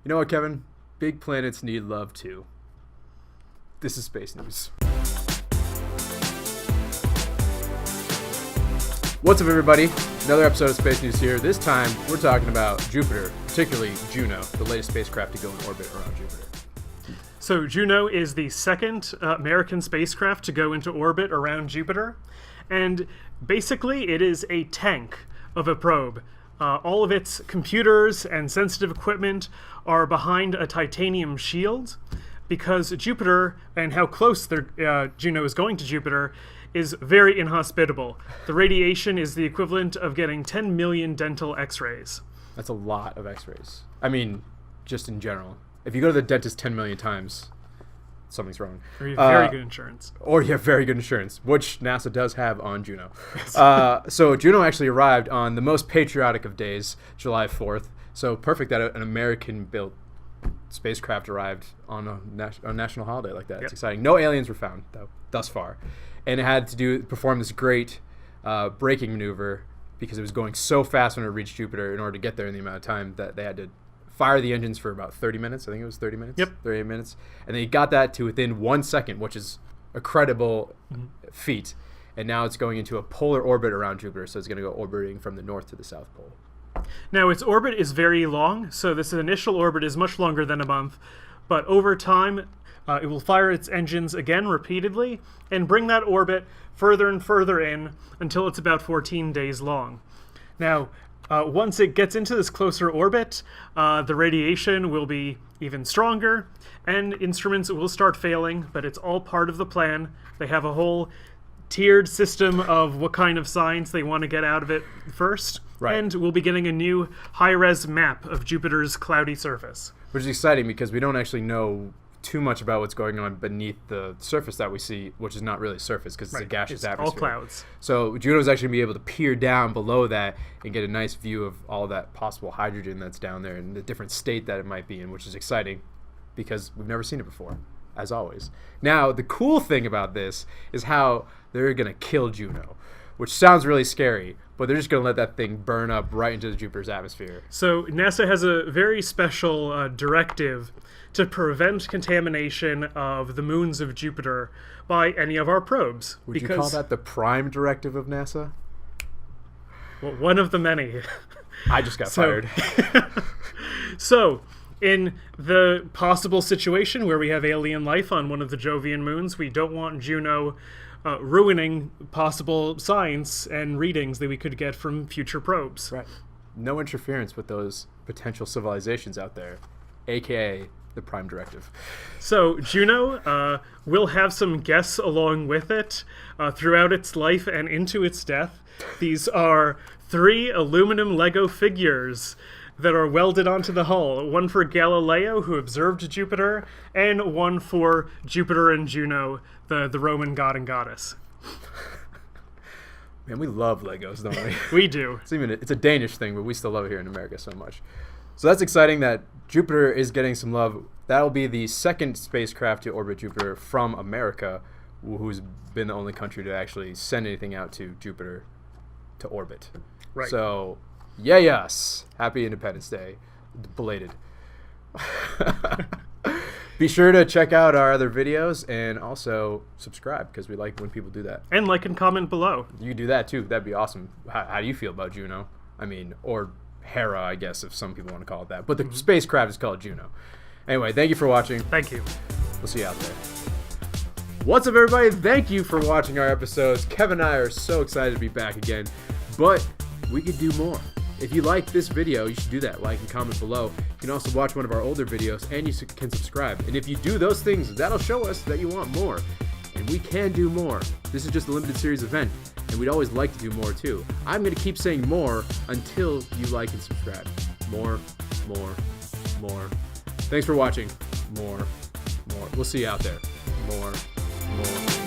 You know what, Kevin? Big planets need love too. This is Space News. What's up, everybody? Another episode of Space News here. This time, we're talking about Jupiter, particularly Juno, the latest spacecraft to go in orbit around Jupiter. So Juno is the second American spacecraft to go into orbit around Jupiter. And basically, it is a tank of a probe. All of its computers and sensitive equipment are behind a titanium shield because Jupiter, and how close Juno is going to Jupiter, is very inhospitable. The radiation is the equivalent of getting 10 million dental x-rays. That's a lot of x-rays. I mean, just in general. If you go to the dentist 10 million times, something's wrong. Or you have very good insurance. Or you have very good insurance, which NASA does have on Juno. So Juno actually arrived on the most patriotic of days, July 4th. So perfect that an American-built spacecraft arrived on a national holiday like that. Yep. It's exciting. No aliens were found, though, thus far. And it had to perform this great braking maneuver because it was going so fast when it reached Jupiter in order to get there in the amount of time that they had to fire the engines for about 30 minutes. I think it was 30 minutes. Yep. 38 minutes. And they got that to within 1 second, which is a credible feat. And now it's going into a polar orbit around Jupiter, so it's going to go orbiting from the north to the south pole. Now, its orbit is very long, so this initial orbit is much longer than a month. But over time, it will fire its engines again repeatedly and bring that orbit further and further in until it's about 14 days long. Now, once it gets into this closer orbit, the radiation will be even stronger, and instruments will start failing, but it's all part of the plan. They have a whole tiered system of what kind of science they want to get out of it first, right. And we'll be getting a new high-res map of Jupiter's cloudy surface. Which is exciting because we don't actually know too much about what's going on beneath the surface that we see, which is not really surface because it's a gaseous atmosphere. All clouds. So Juno's actually going to be able to peer down below that and get a nice view of all that possible hydrogen that's down there and the different state that it might be in, which is exciting because we've never seen it before, as always. Now, the cool thing about this is how they're going to kill Juno, which sounds really scary, but they're just going to let that thing burn up right into Jupiter's atmosphere. So NASA has a very special directive to prevent contamination of the moons of Jupiter by any of our probes. Would you call that the prime directive of NASA? Well, one of the many. I just got fired. So, in the possible situation where we have alien life on one of the Jovian moons, we don't want Juno ruining possible science and readings that we could get from future probes. Right. No interference with those potential civilizations out there, a.k.a. the prime directive. So Juno will have some guests along with it throughout its life and into its death. These are 3 aluminum Lego figures that are welded onto the hull. One for Galileo, who observed Jupiter, and one for Jupiter and Juno, the Roman god and goddess. Man, we love Legos, don't we? We do. It's a Danish thing, but we still love it here in America so much. So that's exciting that Jupiter is getting some love. That'll be the second spacecraft to orbit Jupiter from America, who's been the only country to actually send anything out to Jupiter to orbit. Right. So, yes. Happy Independence Day. Belated. Be sure to check out our other videos and also subscribe because we like when people do that. And like and comment below. You can do that too. That'd be awesome. How do you feel about Juno? I mean, or Hera, I guess, if some people want to call it that. But the spacecraft is called Juno. Anyway, thank you for watching. Thank you. We'll see you out there. What's up, everybody? Thank you for watching our episodes. Kevin and I are so excited to be back again. But we could do more. If you like this video, you should do that. Like and comment below. You can also watch one of our older videos, and you can subscribe. And if you do those things, that'll show us that you want more. And we can do more. This is just a limited series event, and we'd always like to do more too. I'm going to keep saying more until you like and subscribe. More, more, more. Thanks for watching. More, more. We'll see you out there. More, more.